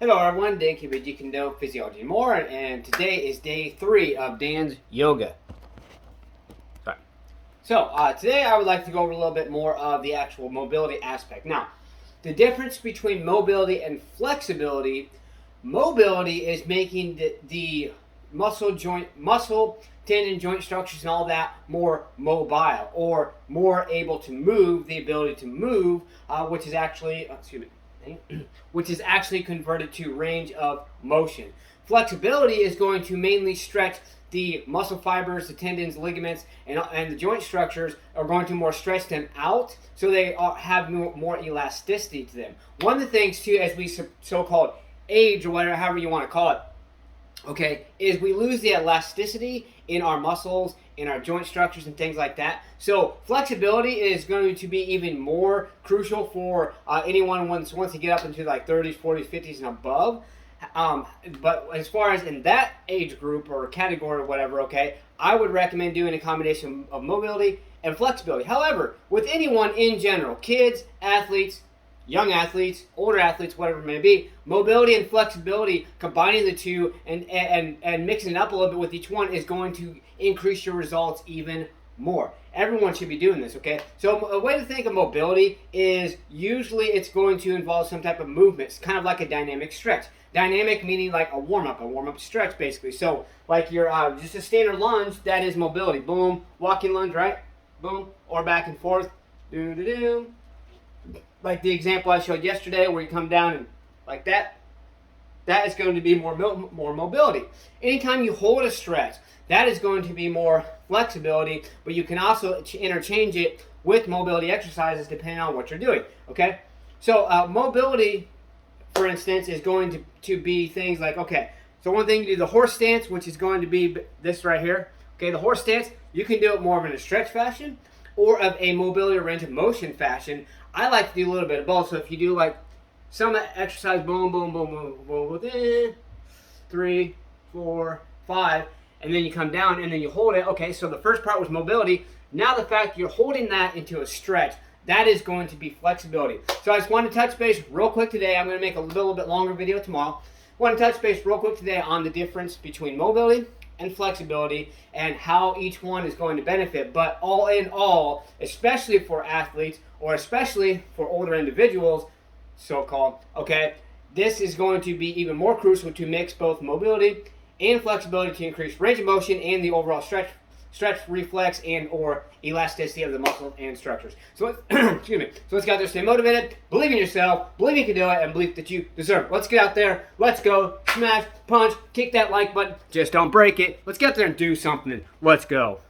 Hello everyone, Dan here with Jeet, Kune, Physiology and more, and today is day 3 of Dan's yoga. Sorry. So today I would like to go over a little bit more of the actual mobility aspect. Now, the difference between mobility and flexibility, mobility is making the muscle, tendon, joint structures and all that more mobile or more able to move, the ability to move, which is actually, which is actually converted to range of motion. Flexibility is going to mainly stretch the muscle fibers, the tendons, ligaments, and the joint structures are going to more stretch them out so they have more elasticity to them. One of the things too, as we so-called age or whatever, however you want to call it, okay, is we lose the elasticity in our muscles, in our joint structures and things like that. So flexibility is going to be even more crucial for anyone wants to get up into like 30s, 40s, 50s and above. But as far as in that age group or category or whatever, okay, I would recommend doing a combination of mobility and flexibility. However, with anyone in general, kids, athletes, young athletes, older athletes, whatever it may be, mobility and flexibility, combining the two and mixing it up a little bit with each one is going to increase your results even more. Everyone should be doing this, okay? So a way to think of mobility is usually it's going to involve some type of movement. It's kind of like a dynamic stretch. Dynamic meaning like a warm-up stretch basically. So like your just a standard lunge, that is mobility. Boom, walking lunge, right? Boom, or back and forth. Do-do-do. Like the example I showed yesterday where you come down and like that, that is going to be more mobility. Anytime you hold a stretch, that is going to be more flexibility, but you can also interchange it with mobility exercises depending on what you're doing, okay? So mobility, for instance, is going to be things like, okay, so one thing you do the horse stance, which is going to be this right here, okay? The horse stance, you can do it more of in a stretch fashion or of a mobility or range of motion fashion. I like to do a little bit of both. So if you do like some exercise, boom, boom, boom, boom, boom, boom, 3, 4, 5, and then you come down and then you hold it. Okay, so the first part was mobility. Now the fact you're holding that into a stretch, that is going to be flexibility. So I just want to touch base real quick today. I'm going to make a little bit longer video tomorrow. I want to touch base real quick today on the difference between mobility and flexibility and how each one is going to benefit. But all in all, especially for athletes or especially for older individuals, so-called, okay, this is going to be even more crucial to mix both mobility and flexibility to increase range of motion and the overall stretch reflex and or elasticity of the muscles and structures. So excuse me. So let's get out there, stay motivated, believe in yourself, believe you can do it, and believe that you deserve it. Let's get out there, let's go, smash, punch, kick that like button, just don't break it. Let's get out there and do something. Let's go.